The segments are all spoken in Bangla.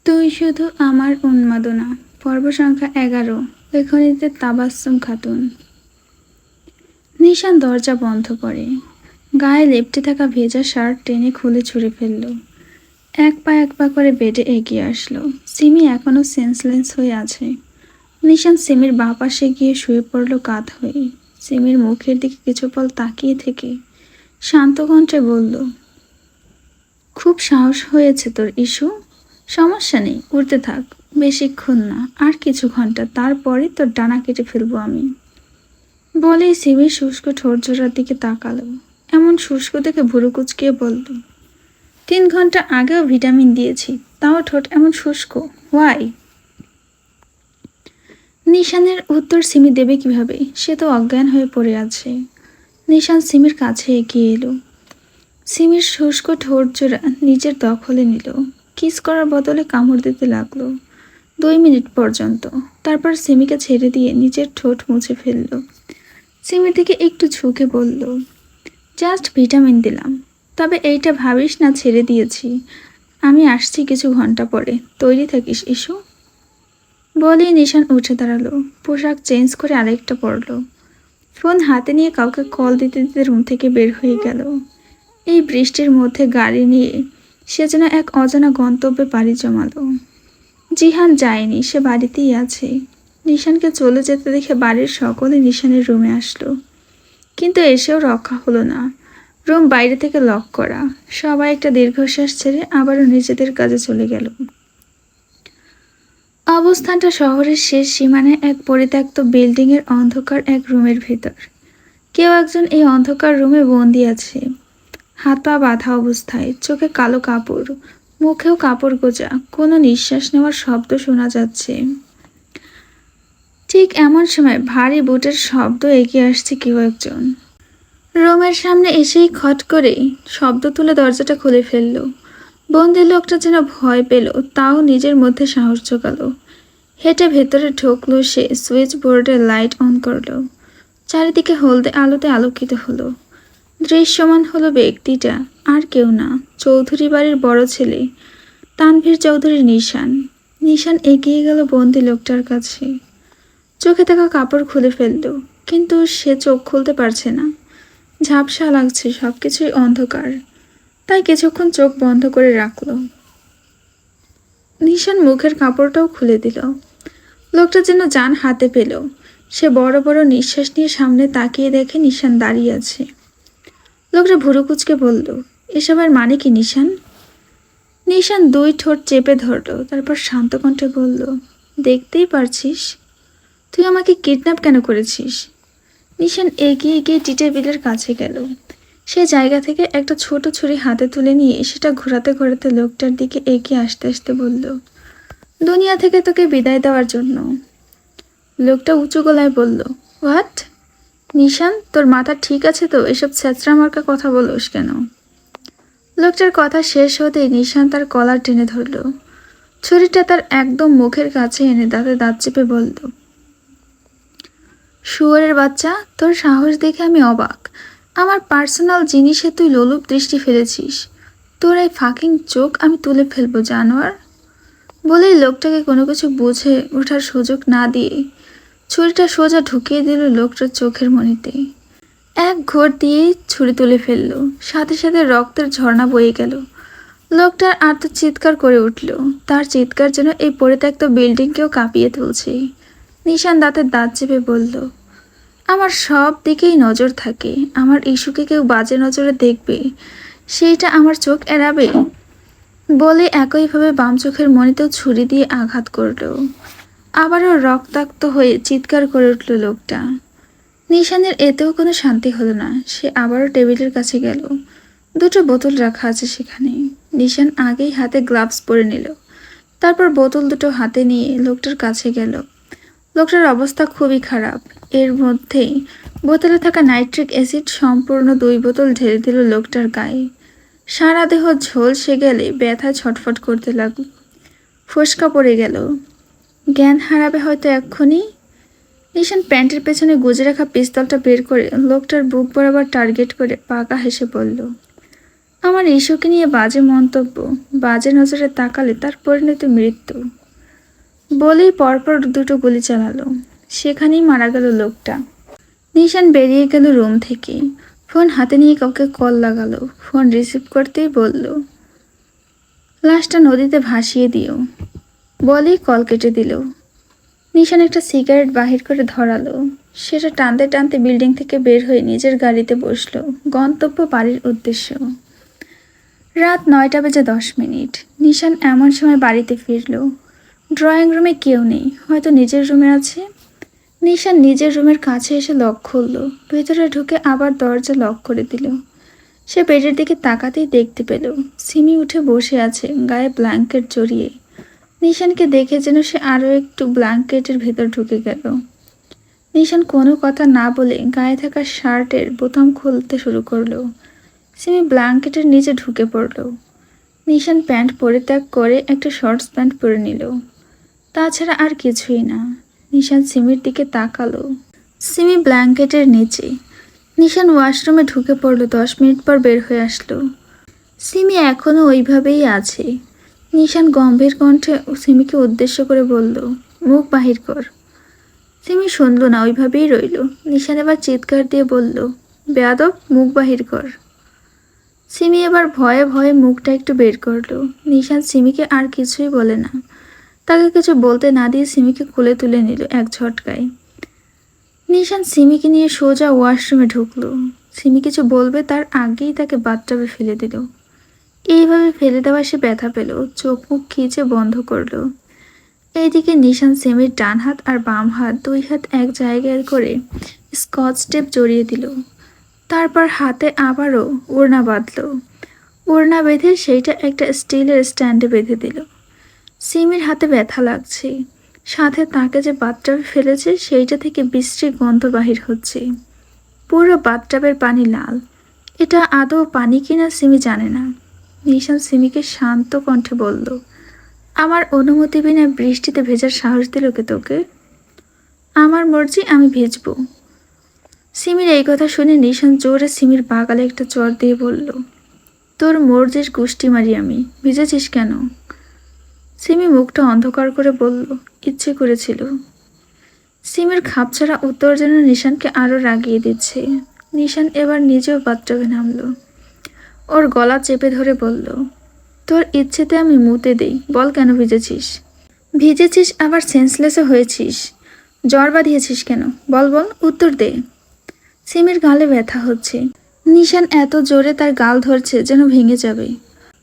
তুই শুধু আমার উন্মাদনা। পর্ব সংখ্যা 11। লেখনীতে তাবাস্সুম খাতুন। নিশান দরজা বন্ধ করে গায়ে লেপ্টে থাকা ভেজা শার্ট টেনে খুলে ছুঁড়ে ফেলল। এক পা করে বেডে এগিয়ে আসলো। সিমি এখনো সেন্সলেস হয়ে আছে। নিশান সিমির বাঁ পাশে গিয়ে শুয়ে পড়ল কাঁধ হয়ে। সিমির মুখের দিকে কিছু পল তাকিয়ে থেকে শান্ত কণ্ঠে বলল, খুব সাহস হয়েছে তোর ইস্যু। সমস্যা নেই, উড়তে থাক। বেশিক্ষণ না, আর কিছু ঘন্টা, তারপরে তোর ডানা কেটে ফেলবো আমি। বলেই সিমির শুষ্ক ঠোঁটজোড়ার দিকে তাকালো। এমন শুষ্ক দেখে ভুরু কুচকিয়ে বলল, 3 ঘন্টা আগেও ভিটামিন দিয়েছি, তাও ঠোঁট এমন শুষ্ক, হোয়াই? নিশানের উত্তর সিমি দেবে কিভাবে? সে তো অজ্ঞান হয়ে পড়ে আছে। নিশান সিমির কাছে এগিয়ে এলো। সিমির শুষ্ক ঠোঁটজোড়া নিজের দখলে নিল। কিস করার বদলে কামড় দিতে লাগলো 2 মিনিট পর্যন্ত। তারপর সিমিকে ছেড়ে দিয়ে নিজের ঠোঁট মুছে ফেলল। সিমির দিকে একটু ঝুঁকে বলল, জাস্ট ভিটামিন দিলাম, তবে এইটা ভাবিস না ছেড়ে দিয়েছি। আমি আসছি কিছু ঘন্টা পরে, তৈরি থাকিস ইস্যু। বলেই নিশান উঠে দাঁড়ালো। পোশাক চেঞ্জ করে আরেকটা পরলো। ফোন হাতে নিয়ে কাউকে কল দিতে দিতে রুম থেকে বের হয়ে গেল। এই বৃষ্টির মধ্যে গাড়ি নিয়ে সে যেন এক অজানা গন্তব্যে পাড়ি জমালো। জিহান যায়নি, সে বাড়িতেই আছে। নিশানকে চলে যেতে দেখে বাড়ির সকলে নিশানের রুমে আসলো, কিন্তু এসেও রক্ষা হলো না। রুম বাইরে থেকে লক করা। সবাই একটা দীর্ঘশ্বাস ছেড়ে আবারও নিজেদের কাজে চলে গেল। অবস্থানটা শহরের শেষ সীমানায় এক পরিত্যক্ত বিল্ডিংয়ের অন্ধকার এক রুমের ভেতর। কেউ একজন এই অন্ধকার রুমে বন্দি আছে, হাত পা বাঁধা অবস্থায়, চোখে কালো কাপড়, মুখেও কাপড় গোজা। কোনো নিঃশ্বাস নেওয়ার শব্দ শোনা যাচ্ছে। ঠিক এমন সময় ভারী বুটের শব্দ এগিয়ে আসছে কেউ একজন। রুমের সামনে এসেই খট করে শব্দ তুলে দরজাটা খুলে ফেলল। বন্দি লোকটা যেন ভয় পেল, তাও নিজের মধ্যে সাহস জোগালো। হেঁটে ভেতরে ঢুকলো সে। সুইচ বোর্ডে লাইট অন করলো। চারিদিকে হলদে আলোতে আলোকিত হলো। দৃশ্যমান হলো ব্যক্তিটা আর কেউ না, চৌধুরী বাড়ির বড় ছেলে তানভীর চৌধুরীর নিশান। নিশান এগিয়ে গেল বন্দি লোকটার কাছে। চোখে থাকা কাপড় খুলে ফেলল, কিন্তু সে চোখ খুলতে পারছে না। ঝাপসা লাগছে, সবকিছুই অন্ধকার। তাই কিছুক্ষণ চোখ বন্ধ করে রাখল। নিশান মুখের কাপড়টাও খুলে দিল। লোকটা যেন জান হাতে পেল। সে বড় বড় নিঃশ্বাস নিয়ে সামনে তাকিয়ে দেখে নিশান দাঁড়িয়ে আছে। লোকটা ভুরু কুচকে বলল, এসবের মানে কি নিশান? নিশান 2 ঠোঁট চেপে ধরল, তারপর শান্ত কণ্ঠে বলল, দেখতেই পারছিস। তুই আমাকে কিডন্যাপ কেন করেছিস? নিশান এগিয়ে গিয়ে টি টেবিলের কাছে গেল। সে জায়গা থেকে একটা ছোট ছুরি হাতে তুলে নিয়ে সেটা ঘোরাতে ঘোরাতে লোকটার দিকে এগিয়ে আসতে আসতে বলল, দুনিয়া থেকে তোকে বিদায় দেওয়ার জন্য। লোকটা উঁচু গলায় বলল, হোয়াট? নিশান, তোর মাথা ঠিক আছে তো? এসব ছেঁচড়া মার্কা কথা বলোস কেন? লোকটার কথা শেষ হতেই নিশান তার কলার টেনে ধরল। ছুরিটা তার একদম মুখের কাছে এনে দাঁতে দাঁত চেপে বলল, শুয়োরের বাচ্চা, তোর সাহস দেখে আমি অবাক। আমার পার্সোনাল জিনিসে তুই লোলুপ দৃষ্টি ফেলেছিস। তোর এই ফাকিং চোখ আমি তুলে ফেলবো, জানোয়ার। বলেই লোকটাকে কোনো কিছু বুঝে ওঠার সুযোগ না দিয়ে ছুরিটা সোজা ঢুকিয়ে দিল লোকটার চোখের মণিতে। এক ঘোর দিয়েই ছুরি তুলে ফেলল। সাথে সাথে রক্তের ঝর্ণা বয়ে গেল। লোকটার আর্তচিৎকার করে উঠল। তার চিৎকার যেন এই পরিত্যক্ত বিল্ডিংকেও কাঁপিয়ে তুলছে। নিশান দাঁতের দাঁত চেপে বলল, আমার সব দিকেই নজর থাকে। আমার ইস্যুকে কেউ বাজে নজরে দেখবে, সেইটা আমার চোখ এড়াবে? বলে একইভাবে বাম চোখের মণিতেও ছুরি দিয়ে আঘাত করল। আবারও রক্তাক্ত হয়ে চিৎকার করে উঠল লোকটা। নিশানের এতেও কোনো শান্তি হলো না। সে আবারও টেবিলের কাছে গেল। 2টো বোতল রাখা আছে সেখানে। নিশান আগেই হাতে গ্লাভস পরে নিল। তারপর বোতল দুটো হাতে নিয়ে লোকটার কাছে গেল। লোকটার অবস্থা খুবই খারাপ। এর মধ্যেই বোতলে থাকা নাইট্রিক অ্যাসিড সম্পূর্ণ 2 বোতল ঢেলে দিল লোকটার গায়ে। সারা দেহ ঝলসে গেলে ব্যথায় ছটফট করতে লাগলো। ফোসকা পড়ে গেল। জ্ঞান হারাবে হয়তো এক্ষুনি। নিশান প্যান্টের পেছনে গুজে রাখা পিস্তলটা বের করে লোকটার বুক বরাবর টার্গেট করে পাকা হেসে বলল, আমার ইস্যুকে নিয়ে বাজে মন্তব্য, বাজে নজরে তাকালে তার পরিণতি মৃত্যু। বলেই পরপর দুটো গুলি চালালো। সেখানেই মারা গেল লোকটা। নিশান বেরিয়ে গেল রুম থেকে। ফোন হাতে নিয়ে কাউকে কল লাগালো। ফোন রিসিভ করতেই বলল, লাশটা নদীতে ভাসিয়ে দিও। বলেই কল কেটে দিল। নিশান একটা সিগারেট বাহির করে ধরালো। সেটা টানতে টানতে বিল্ডিং থেকে বের হয়ে নিজের গাড়িতে বসলো, গন্তব্য বাড়ির উদ্দেশ্য। রাত 9:10। নিশান এমন সময় বাড়িতে ফিরল। ড্রয়িং রুমে কেউ নেই, হয়তো নিজের রুমে আছে। নিশান নিজের রুমের কাছে এসে লক খুলল। ভেতরে ঢুকে আবার দরজা লক করে দিল। সে বেডের দিকে তাকাতেই দেখতে পেল সিমি উঠে বসে আছে, গায়ে ব্ল্যাঙ্কেট জড়িয়ে। নিশানকে দেখে যেন সে আরও একটু ব্ল্যাঙ্কেটের ভেতর ঢুকে গেল। নিশান কোনো কথা না বলে গায়ে থাকা শার্টের বোতাম খুলতে শুরু করলো। সিমি ব্ল্যাঙ্কেটের নিচে ঢুকে পড়ল। নিশান প্যান্ট পরিত্যাগ করে একটা শর্টস প্যান্ট পরে নিল। তাছাড়া আর কিছুই না। নিশান সিমির দিকে তাকালো। সিমি ব্ল্যাঙ্কেটের নিচে। নিশান ওয়াশরুমে ঢুকে পড়ল। 10 মিনিট পর বের হয়ে আসলো। সিমি এখনও ওইভাবেই আছে। নিশান গম্ভীর কণ্ঠে সিমিকে উদ্দেশ্য করে বলল, মুখ বাহির কর। সিমি শুনল না, ওইভাবেই রইল। নিশান এবার চিৎকার দিয়ে বলল, বেয়াদব, মুখ বাহির কর। সিমি এবার ভয়ে ভয়ে মুখটা একটু বের করলো। নিশান সিমিকে আর কিছুই বলে না। তাকে কিছু বলতে না দিয়ে সিমিকে কোলে তুলে নিল এক ঝটকায়। নিশান সিমিকে নিয়ে সোজা ওয়াশরুমে ঢুকলো। সিমি কিছু বলবে তার আগেই তাকে বাথটাবে ফেলে দিল। এইভাবে ফেলে দেওয়া সে ব্যথা পেল, চোখ মুখ খিচে বন্ধ করলো। এইদিকে নিশান সিমির ডান হাত আর বাম হাত, দুই হাত এক জায়গায় করে স্কচ টেপ জড়িয়ে দিল। তারপর হাতে আবারও ওড়না বাঁধল। ওড়না বেঁধে সেইটা একটা স্টিলের স্ট্যান্ডে বেঁধে দিল। সিমির হাতে ব্যথা লাগছে, সাথে তাকে যে বাথটাবে ফেলেছে সেইটা থেকে বিশ্রী গন্ধ বাহির হচ্ছে। পুরো বাথটাবের পানি লাল। এটা আদৌ পানি কিনা সিমি জানে না। নিশান সিমিকে শান্ত কণ্ঠে বলল, আমার অনুমতি বিনা বৃষ্টিতে ভেজার সাহস দিল কে তোকে? আমার মর্জি, আমি ভিজবো। সিমির এই কথা শুনে নিশান জোরে সিমির বাগালে একটা চড় দিয়ে বলল, তোর মর্জির গুষ্টি মারি আমি, ভিজেছিস কেন? সিমি মুখটা অন্ধকার করে বলল, ইচ্ছে করেছিল। সিমির খাপছাড়া উত্তর যেন নিশানকে আরও রাগিয়ে দিচ্ছে। নিশান এবার নিজেও বাথটাবে নামল। ওর গলা চেপে ধরে বলল, তোর ইচ্ছেতে আমি মুতে দেই, বল কেন ভিজেছিস? ভিজেছিস আবার সেন্সলেসও হয়েছিস। জ্বর বাঁধিয়েছিস কেন? বল বল, উত্তর দে। সিমির গালে ব্যথা হচ্ছে। নিশান এত জোরে তার গাল ধরছে যেন ভেঙে যাবে।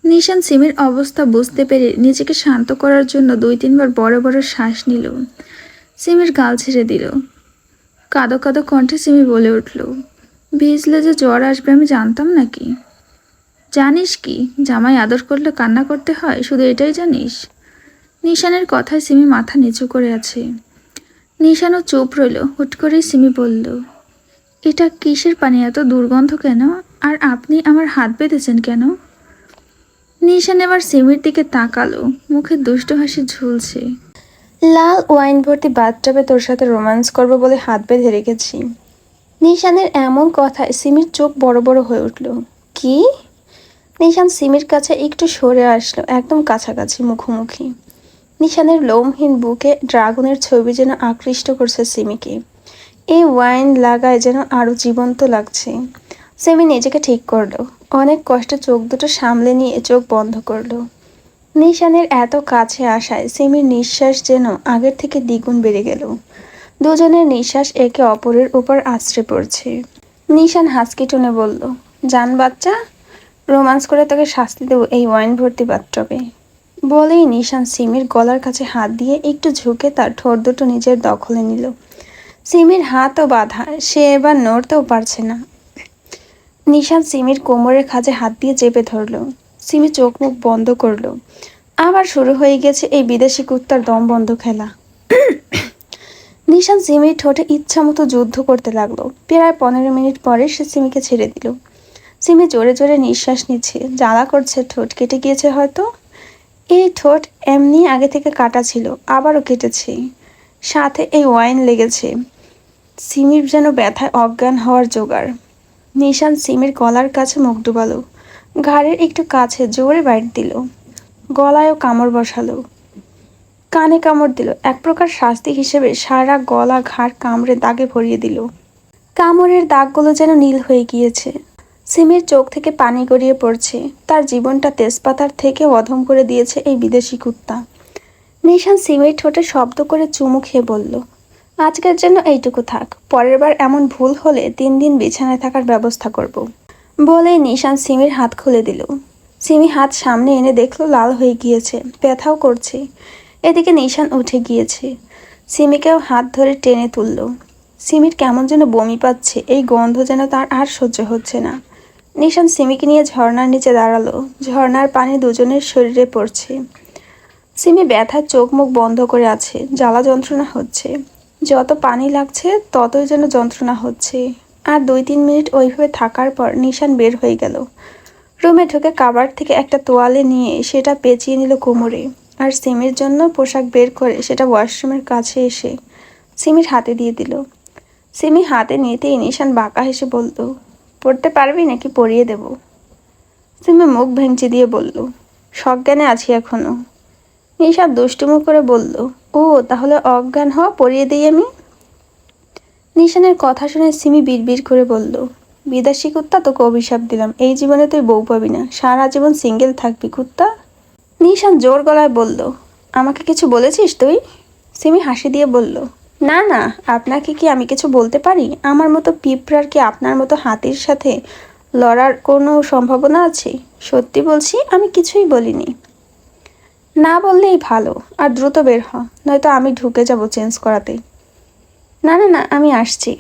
নিশান সিমির অবস্থা বুঝতে পেরে নিজেকে শান্ত করার জন্য 2-3 বার বড় বড় শ্বাস নিল। সিমির গাল ছেড়ে দিল। কাঁদো কাঁদো কণ্ঠে সিমি বলে উঠল, ভিজলে যে জ্বর আসবে আমি জানতাম নাকি? জানিস কি, জামাই আদর করলে কান্না করতে হয়, শুধু এটাই জানিস? নিশানের কথায় সিমি মাথা নিচু করে আছে। নিশানও চুপ রইল। হুট করেই সিমি বলল, এটা কিসের পানি, এত দুর্গন্ধ কেন? আর আপনি আমার হাত বেঁধেছেন কেন? নিশান এবার সিমির দিকে তাকালো, মুখে দুষ্ট হাসি ঝুলছে। লাল ওয়াইন ভর্তি বাথটাবে তোর সাথে রোম্যান্স করবো বলে হাত বেঁধে রেখেছি। নিশানের এমন কথায় সিমির চোখ বড় বড় হয়ে উঠল। কি? নিশান সিমির কাছে একটু সরে আসলো, একদম কাছাকাছি, মুখোমুখি। নিশানের লোমহীন বুকে ড্রাগনের ছবি যেন আকৃষ্ট করছে সিমিকে। এই ওয়াইন লাগায় যেন আরো জীবন্ত লাগছে। সিমি নিজেকে ঠিক করলো। অনেক কষ্টে চোখ দুটো সামলে নিয়ে চোখ বন্ধ করলো। নিশানের এত কাছে আসায় সিমির নিঃশ্বাস যেন আগের থেকে দ্বিগুণ বেড়ে গেল। দুজনের নিঃশ্বাস একে অপরের উপর আছড়ে পড়ছে। নিশান হাসকি টোনে বলল, জান বাচ্চা, রোম্যান্স করে তোকে শাস্তি দেবো এই ওয়াইন ভর্তি বাথটবে। বলেই নিশান সিমির গলার কাছে হাত দিয়ে একটু ঝুঁকে তার ঠোঁট দুটো নিজের দখলে নিল। সিমির হাতও বাঁধা, সে এবার নড়তেও পারছে না। নিশান সিমির কোমরের কাছে হাত দিয়ে চেপে ধরল। সিমি চোখ মুখ বন্ধ করলো। আবার শুরু হয়ে গেছে এই বিদেশি কুত্তার দম বন্ধ খেলা। নিশান সিমির ঠোঁটে ইচ্ছা মতো যুদ্ধ করতে লাগলো। প্রায় 15 মিনিট পরে সে সিমিকে ছেড়ে দিল। সিমি জোরে জোরে নিঃশ্বাস নিচ্ছে, জ্বালা করছে, ঠোঁট কেটে গিয়েছে হয়তো। এই ঠোঁট এমনি আগে থেকে কাটা ছিল, আবারও কেটেছে, সাথে এই ওয়াইন লেগেছে। সিমির যেন ব্যথায় অজ্ঞান হওয়ার জোগাড়। নিশান সিমির গলার কাছে মুখ ডুবালো। ঘাড়ের একটু কাছে জোরে বাইট দিল। গলায়ও কামড় বসালো, কানে কামড় দিল। এক প্রকার শাস্তি হিসেবে সারা গলা ঘাড় কামড়ে দাগে ভরিয়ে দিল। কামড়ের দাগগুলো যেন নীল হয়ে গিয়েছে। সিমির চোখ থেকে পানি গড়িয়ে পড়ছে। তার জীবনটা তেজপাতার থেকে অধম করে দিয়েছে এই বিদেশি কুত্তা। নিশান সিমির ঠোঁটে শব্দ করে চুমু খেয়ে বলল, আজকের জন্য এইটুকু থাক, পরের বার এমন ভুল হলে 3 দিন বিছানায় থাকার ব্যবস্থা করব। বলেই নিশান সিমির হাত খুলে দিল। সিমি হাত সামনে এনে দেখলো লাল হয়ে গিয়েছে, ব্যথাও করছে। এদিকে নিশান উঠে গিয়েছে, সিমিকেও হাত ধরে টেনে তুলল। সিমির কেমন যেন বমি পাচ্ছে, এই গন্ধ যেন তার আর সহ্য হচ্ছে না। নিশান সিমিকে নিয়ে ঝর্ণার নিচে দাঁড়ালো। ঝর্ণার পানি দুজনের শরীরে পড়ছে। সিমি ব্যথার চোখ মুখ বন্ধ করে আছে, জ্বালা যন্ত্রণা হচ্ছে। যত পানি লাগছে ততই যেন যন্ত্রণা হচ্ছে। আর 2-3 মিনিট ওইভাবে থাকার পর নিশান বের হয়ে গেল। রুমে ঢুকে কাবার্ড থেকে একটা তোয়ালে নিয়ে সেটা পেঁচিয়ে নিল কোমরে। আর সিমির জন্য পোশাক বের করে সেটা ওয়াশরুমের কাছে এসে সিমির হাতে দিয়ে দিল। সিমি হাতে নিতেই নিশান বাঁকা হেসে বলল, পড়তে পারবি নাকি পরিয়ে দেব? সিমি মুখ ভেঙচি দিয়ে বলল, সজ্ঞানে আছি এখনো। নিশান দুষ্টুমু করে বলল, ও তাহলে অজ্ঞান হ, পরিয়ে দিই আমি। নিশানের কথা শুনে সিমি বিড়বিড় করে বলল, বিদেশি কুত্তা, তোকে অভিশাপ দিলাম, এই জীবনে তুই বউ পাবি না, সারা জীবন সিঙ্গেল থাকবি কুত্তা। নিশান জোর গলায় বলল, আমাকে কিছু বলেছিস তুই? সিমি হাসি দিয়ে বলল, না না, আপনাকে কি আমি কিছু বলতে পারি? আমার মতো পিঁপড়ার কি আপনার মতো হাতির সাথে লড়ার কোনো সম্ভাবনা আছে? সত্যি বলছি, আমি কিছুই বলিনি। না বললেই ভালো, আর দ্রুত বের হ, নয়তো আমি ঢুকে যাব চেঞ্জ করাতে। না না না, আমি আসছি।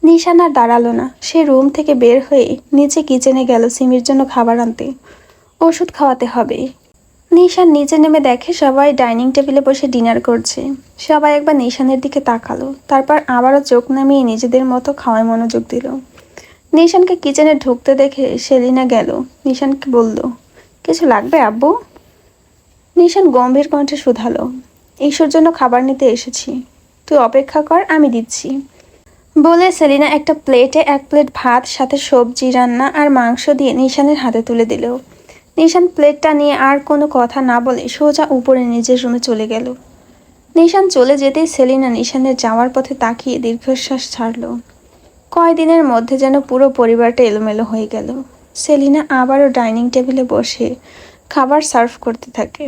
নিশান আর দাঁড়ালো না, সে রুম থেকে বের হয়ে নিচে কিচেনে গেল সিমির জন্য খাবার আনতে। ওষুধ খাওয়াতে হবে। নিশান নিচে নেমে দেখে সবাই ডাইনিং টেবিলে বসে ডিনার করছে। সবাই একবার নিশানের দিকে তাকালো, তারপর আবারও চোখ নামিয়ে নিজেদের মতো খাওয়ায় মনোযোগ দিল। নিশানকে কিচেনে ঢুকতে দেখে সেলিনা গেল, নিশানকে বলল, কিছু লাগবে আব্বু? নিশান গম্ভীর কণ্ঠে শুধালো, ঈশ্বর জন্য খাবার নিতে এসেছি, তুই অপেক্ষা কর, আমি দিচ্ছি। বলে সেলিনা একটা প্লেটে 1 প্লেট ভাত সাথে সবজি রান্না আর মাংস দিয়ে নিশানের হাতে তুলে দিল। নিশান প্লেটটা নিয়ে আর কোনো কথা না বলে সোজা উপরে নিজের রুমে চলে গেল। নিশান চলে যেতেই সেলিনা নিশানের যাওয়ার পথে তাকিয়ে দীর্ঘশ্বাস ছাড়ল। কয়দিনের মধ্যে যেন পুরো পরিবারটা এলোমেলো হয়ে গেল। সেলিনা আবারও ডাইনিং টেবিলে বসে খাবার সার্ভ করতে থাকে।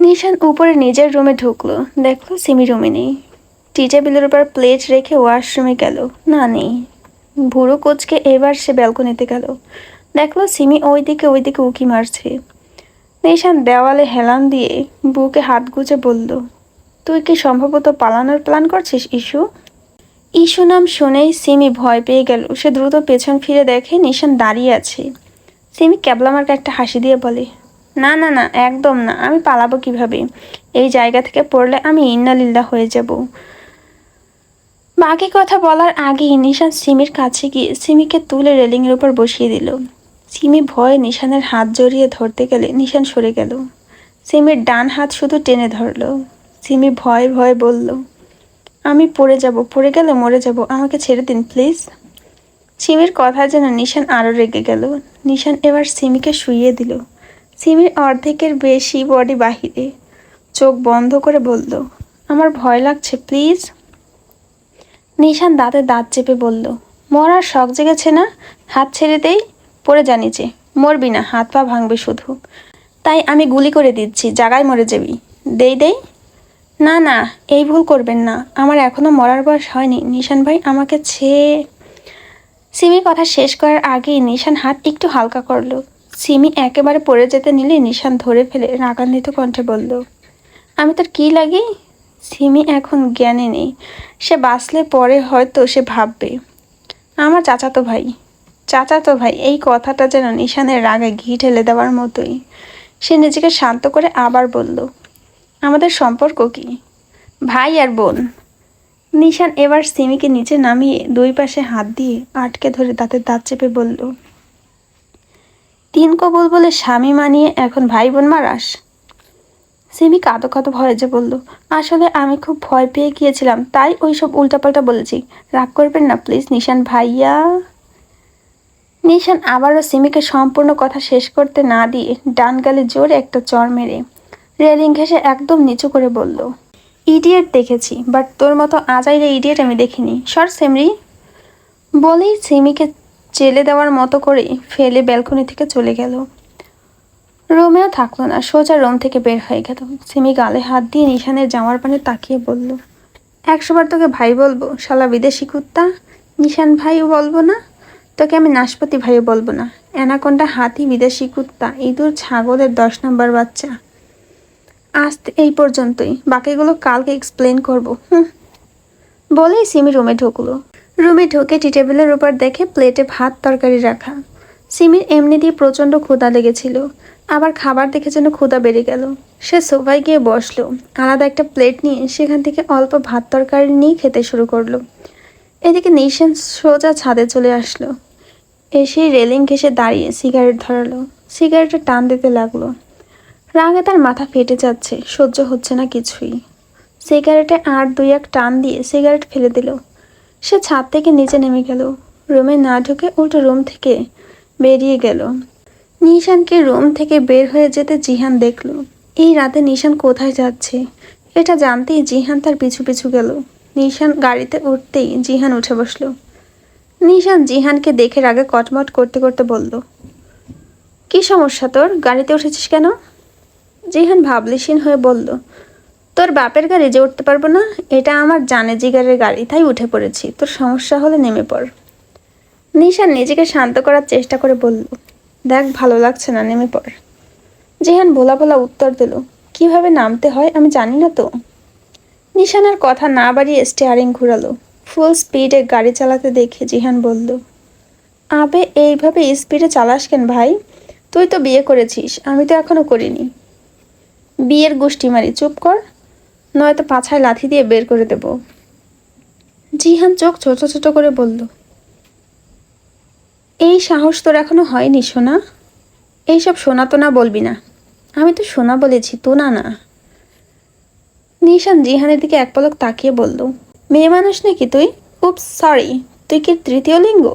নিশান উপরে নিজের রুমে ঢুকলো, দেখলো সিমি রুমে নেই। টি টেবিলের উপর প্লেট রেখে ওয়াশরুমে গেল, না নেই। ভুরু কোচকে এবার সে ব্যালকনিতে গেল, দেখলো সিমি ওইদিকে উকি মারছে। নিশান দেওয়ালে হেলান দিয়ে বুকে হাত গুজে বলল, তুই কি সম্ভবত পালানোর প্ল্যান করছিস ইস্যু? ইস্যু নাম শুনেই সিমি ভয় পেয়ে গেল। সে দ্রুত পেছন ফিরে দেখে নিশান দাঁড়িয়ে আছে। সিমি ক্যাবলামার্কা একটা হাসি দিয়ে বলে, না না না, একদম না, আমি পালাবো কিভাবে? এই জায়গা থেকে পড়লে আমি ইন্নালিল্লাহ হয়ে যাব। বাকি কথা বলার আগেই নিশান সিমির কাছে গিয়ে সিমিকে তুলে রেলিংয়ের উপর বসিয়ে দিল। সিমি ভয়ে নিশানের হাত জড়িয়ে ধরতে গেলে নিশান সরে গেল। সিমির ডান হাত শুধু টেনে ধরল। সিমি ভয়ে ভয়ে বলল, আমি পড়ে গেলে মরে যাব, আমাকে ছেড়ে দিন প্লিজ। সিমির কথা যেন নিশান আরও রেগে গেল। নিশান এবার সিমিকে শুইয়ে দিল। সিমির অর্ধেকের বেশি বডি বাহিরে, চোখ বন্ধ করে বলল, আমার ভয় লাগছে প্লিজ। নিশান দাঁতে দাঁত চেপে বলল, মরার শখ জেগেছে না? হাত ছেড়ে দেই, পড়ে জানি যে মরবি না, হাত পা ভাঙবে শুধু, তাই আমি গুলি করে দিচ্ছি, জাগায় মরে যাবি। দেই। না না, এই ভুল করবেন না, আমার এখনো মরার বয়স হয়নি নিশান ভাই, আমাকে সিমি কথা শেষ করার আগেই নিশান হাত একটু হালকা করলো। সিমি একেবারে পড়ে যেতে নিলে নিশান ধরে ফেলে রাগান্বিত কণ্ঠে বলল, আমি তোর কি লাগি? সিমি এখন জ্ঞানে নেই, সে বাঁচলে পরে হয়তো সে ভাববে আমার চাচাতো ভাই। এই কথাটা যেন নিশানের রাগে ঘি ঢেলে দেওয়ার মতোই। সে নিজেকে শান্ত করে আবার বলল, আমাদের সম্পর্ক কি? ভাই আর বোন। নিশান এবার সিমিকে নিচে নামিয়ে 2 পাশে হাত দিয়ে আটকে ধরে দাঁতের দাঁত চেপে বলল, 3 কবুল বলে স্বামী মানিয়ে এখন ভাই বোন মারাস? সিমি কাঁদো ভয়ে যে বলল, আসলে আমি খুব ভয় পেয়ে গিয়েছিলাম, তাই ওই সব উল্টাপাল্টা বলেছি, রাগ করবেন না প্লিজ নিশান ভাইয়া। নিশান আবারও সিমিকে সম্পূর্ণ কথা শেষ করতে না দিয়ে ডান গালে জোরে একটা চড় মেরে রেলিং ঘেঁষে একদম নিচু করে বলল, ইডিয়েট দেখেছি, বাট তোর মতো আজাইরা ইডিয়েট আমি দেখিনি। সর সেমরি। বলেই সিমিকে চেলে দেওয়ার মতো করে ফেলে ব্যালকনি থেকে চলে গেল। রোমেও থাকলো না, সোজা রুম থেকে বের হয়ে গেল। সিমি গালে হাত দিয়ে নিশানের জামার পানে তাকিয়ে বলল, 100বার তোকে ভাই বলবো, শালা বিদেশি কুত্তা। নিশান ভাইও বলবো না, তোকে আমি নাশপাতি ভাইও বলবো না। অ্যানাকোন্ডা, হাতি, বিদেশি কুত্তা, ইঁদুর, ছাগলের 10 নম্বর বাচ্চা। আজ এই পর্যন্তই, বাকিগুলো কালকে এক্সপ্লেন করবো। বলেই সিমি রুমে ঢুকলো। রুমে ঢুকে টি টেবিলের উপর দেখে প্লেটে ভাত তরকারি রাখা। সিমির এমনি দিয়ে প্রচণ্ড ক্ষুধা লেগেছিল, আবার খাবার দেখে যেন ক্ষুধা বেড়ে গেল। সে সোফায় গিয়ে বসলো, আলাদা একটা প্লেট নিয়ে সেখান থেকে অল্প ভাত তরকারি নিয়ে খেতে শুরু করলো। এদিকে নিশান সোজা ছাদে চলে আসলো। এসে রেলিং ঘেঁষে দাঁড়িয়ে সিগারেট ধরালো, সিগারেটে টান দিতে লাগলো। রাগে তার মাথা ফেটে যাচ্ছে, সহ্য হচ্ছে না কিছুই। সিগারেটে আর 2-1 টান দিয়ে সিগারেট ফেলে দিল। সে ছাদ থেকে নিচে নেমে গেল। রুমে না ঢুকে উল্টো রুম থেকে বেরিয়ে গেল। নিশানকে রুম থেকে বের হয়ে যেতে জিহান দেখল। এই রাতে নিশান কোথায় যাচ্ছে এটা জানতেই জিহান তার পিছু পিছু গেল। নিশান গাড়িতে উঠতেই জিহান উঠে বসলো। নিশান জিহানকে দেখে রাগে কটমট করতে করতে বলল, কি সমস্যা তোর, গাড়িতে উঠেছিস কেন? জিহান ভাবলেশীন হয়ে বলল, তোর বাপের গাড়ি যে উঠতে পারবো না, এটা আমার জানে জিগারের গাড়ি, তাই উঠে পড়েছি। তোর সমস্যা হলে নেমে পড়। নিশান নিজেকে শান্ত করার চেষ্টা করে বলল, দেখ ভালো লাগছে না, নেমে পড়। জিহান ভোলা ভোলা উত্তর দিল, কিভাবে নামতে হয় আমি জানি না তো। নিশানের কথা না বাড়িয়ে স্টিয়ারিং ঘুরালো। ফুল স্পিডে গাড়ি চালাতে দেখে জিহান বলল, আবে এইভাবে স্পিডে চালাস কেন ভাই? তুই তো বিয়ে করেছিস, আমি তো এখনো করিনি। বিয়ের গোষ্ঠী মারি, চুপ কর, নয়তো পাছায় লাথি দিয়ে বের করে দেব। জিহান চোখ ছোট ছোট করে বলল, এই সাহস তোর এখনো হয়নি সোনা? এইসব সোনা তো না বলবি না। আমি তো সোনা বলেছি, তো না না। নিশান জিহানের দিকে এক পলক তাকিয়ে বলল, মেয়ে মানুষ নাকি তুই? উপস সরি, তুই কি তৃতীয় লিঙ্গ?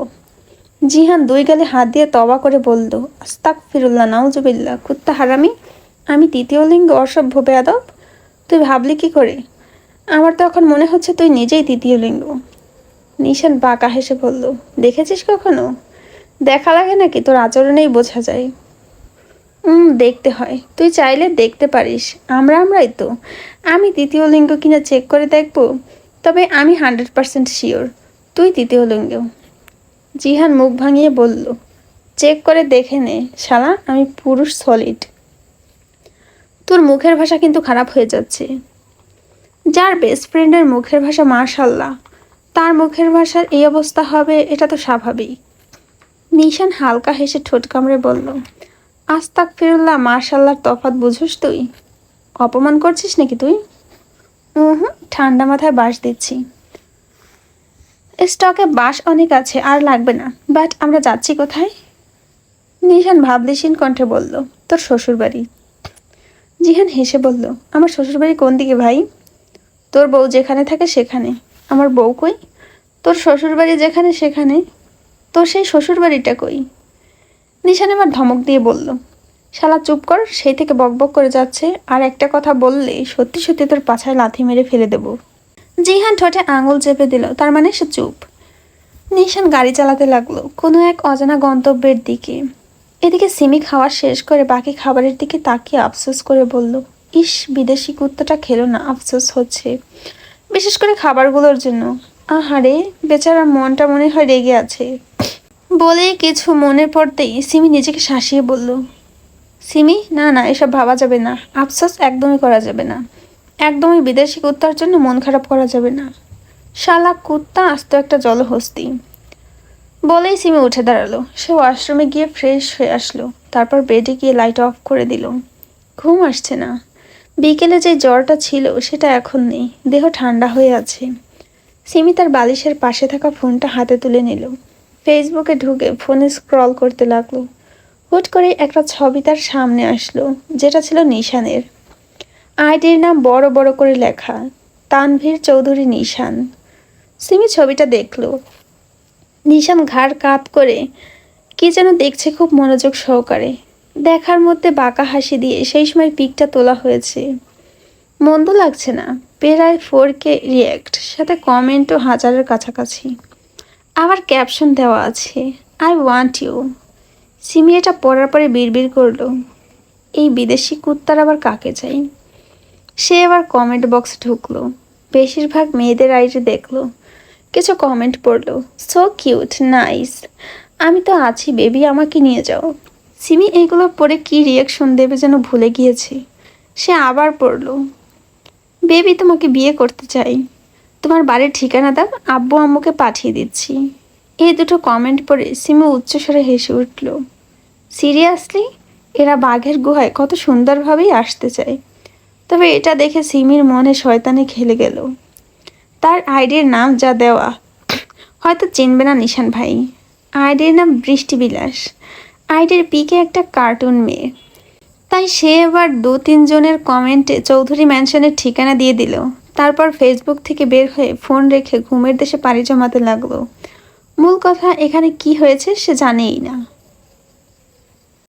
জিহান 2 গালে হাত দিয়ে তবা করে বলল, আস্তাগফিরুল্লাহ, নাউজুবিল্লাহ, কুত্তা হারামি। আমি তৃতীয় লিঙ্গ? অসভ্য বেয়াদব, তুই ভাবলি কি করে? আমার তো এখন মনে হচ্ছে তুই নিজেই তৃতীয় লিঙ্গ। নিশান বাঁকা হেসে বলল, দেখেছিস কখনো? দেখা লাগে নাকি, তোর আচরণেই বোঝা যায়। দেখতে হয়, তুই চাইলে দেখতে পারিস। আমরাই তো। আমি তৃতীয় লিঙ্গ কিনা চেক করে দেখব, তবে আমি 100% শিওর তুই তৃতীয় লিঙ্গ। জিহান মুখ ভাঙিয়ে বলল, চেক করে দেখে নে শালা, আমি পুরুষ সলিড। তোর মুখের ভাষা কিন্তু খারাপ হয়ে যাচ্ছে। যার বেস্ট ফ্রেন্ডের মুখের ভাষা মাশাল্লাহ, তার মুখের ভাষার এই অবস্থা হবে, এটা তো স্বাভাবিক। নিশান হালকা হেসে ঠোঁট কামড়ে বলল, আস্তাগফিরুল্লাহ মাশাল্লাহর তফাৎ বুঝোস তুই? অপমান করছিস নাকি তুই? ঠান্ডা মাথায় বাঁশ দিচ্ছি। স্টকে বাঁশ অনেক আছে, আর লাগবে না। বাট আমরা যাচ্ছি কোথায়? নিশান ভাবলেশীন কণ্ঠে বলল, তোর শ্বশুরবাড়ি। জিহান হেসে বলল, আমার শ্বশুরবাড়ি কোন দিকে ভাই? তোর বউ যেখানে থাকে সেখানে। আমার বউ কই? তোর শ্বশুরবাড়ি যেখানে সেখানে। তোর সেই শ্বশুরবাড়িটা কই? নিশান এবার ধমক দিয়ে বলল, শালা চুপ কর, সেই থেকে বকবক করে যাচ্ছে, আর একটা কথা বললে সত্যি সত্যি তোর পাছায় লাথি মেরে ফেলে দেব। জিহান ঠোঁটে আঙুল চেপে দিল, তার মানে সে চুপ। নিশান গাড়ি চালাতে লাগলো কোনো এক অজানা গন্তব্যের দিকে। এদিকে সিমি খাওয়া শেষ করে বাকি খাবারের দিকে তাকিয়ে আফসোস করে বলল, ইস, বিদেশি কুত্তাটা খেলো না, আফসোস হচ্ছে, বিশেষ করে খাবারগুলোর জন্য। আহারে, বেচারার মনটা মনে হয় রেগে আছে। বলেই কিছু মনে পড়তেই সিমি নিজেকে শাসিয়ে বলল, সিমি, না না, এসব ভাবা যাবে না, আফসোস একদমই করা যাবে না। একদমই বিদেশি কুত্তার জন্য মন খারাপ করা যাবে না। শালা কুত্তা আস্ত একটা জলহস্তি। বলেই সিমি উঠে দাঁড়ালো। সে ওয়াশরুমে গিয়ে ফ্রেশ হয়ে আসলো, তারপর বেডে গিয়ে লাইট অফ করে দিল। ঘুম আসছে না। বিকেলে যে জ্বরটা ছিল সেটা এখন নেই, দেহ ঠান্ডা হয়ে আছে। সিমি তার বালিশের পাশে থাকা ফোনটা হাতে তুলে নিল। ফেসবুকে ঢুকে ফোনে স্ক্রল করতে লাগলো। হুট করে একটা ছবি তার সামনে আসলো, যেটা ছিল নিশানের। আইডির নাম বড় বড় করে লেখা, তানভীর চৌধুরী নিশান। সিমি ছবিটা দেখলো। নিশান ঘাড় কাত করে কি যেন দেখছে খুব মনোযোগ সহকারে। দেখার মধ্যে বাঁকা হাসি দিয়ে সেই সময় পিকটা তোলা হয়েছে। মন্দ লাগছে না। প্রায় 4K রিয়্যাক্ট, সাথে কমেন্টও 1000-এর কাছাকাছি। আবার ক্যাপশন দেওয়া আছে, আই ওয়ান্ট ইউ। সিমি এটা পড়ার পরে বিড়বিড় করলো, এই বিদেশি কুত্তার আবার কাকে চাই। সে এবার কমেন্ট বক্সে ঢুকলো, বেশিরভাগ মেয়েদের আইডি দেখলো, কিছু কমেন্ট পড়লো, সো কিউট, নাইস, আমি তো আছি বেবি, আমাকে নিয়ে যাও। সিমি এইগুলো পড়ে কি রিয়াকশন দেবে যেন ভুলে গিয়েছে। সে আবার পড়লো, বেবি তোমাকে বিয়ে করতে চাই, তোমার বাড়ির ঠিকানা দাও, আব্বু আম্মুকে পাঠিয়ে দিচ্ছি। এই দুটো কমেন্ট পড়ে সিমি উচ্চস্বরে হেসে উঠল। সিরিয়াসলি? এরা বাঘের গুহায় কত সুন্দরভাবেই আসতে চায়। তবে এটা দেখে সিমির মনে শয়তানি খেলে গেল। তার আইডির নাম যা দেওয়া, হয়তো চিনবে না নিশান ভাই। আইডির নাম বৃষ্টি বিলাস। আইডির পিকে একটা কার্টুন মেয়ে। তাই সে এবার 2-3 জনের কমেন্টে চৌধুরী ম্যানশনের ঠিকানা দিয়ে দিল। তারপর ফেসবুক থেকে বের হয়ে ফোন রেখে ঘুমের দেশে পাড়ি জমাতে লাগলো। মূল কথা, এখানে কি হয়েছে সে জানেই না।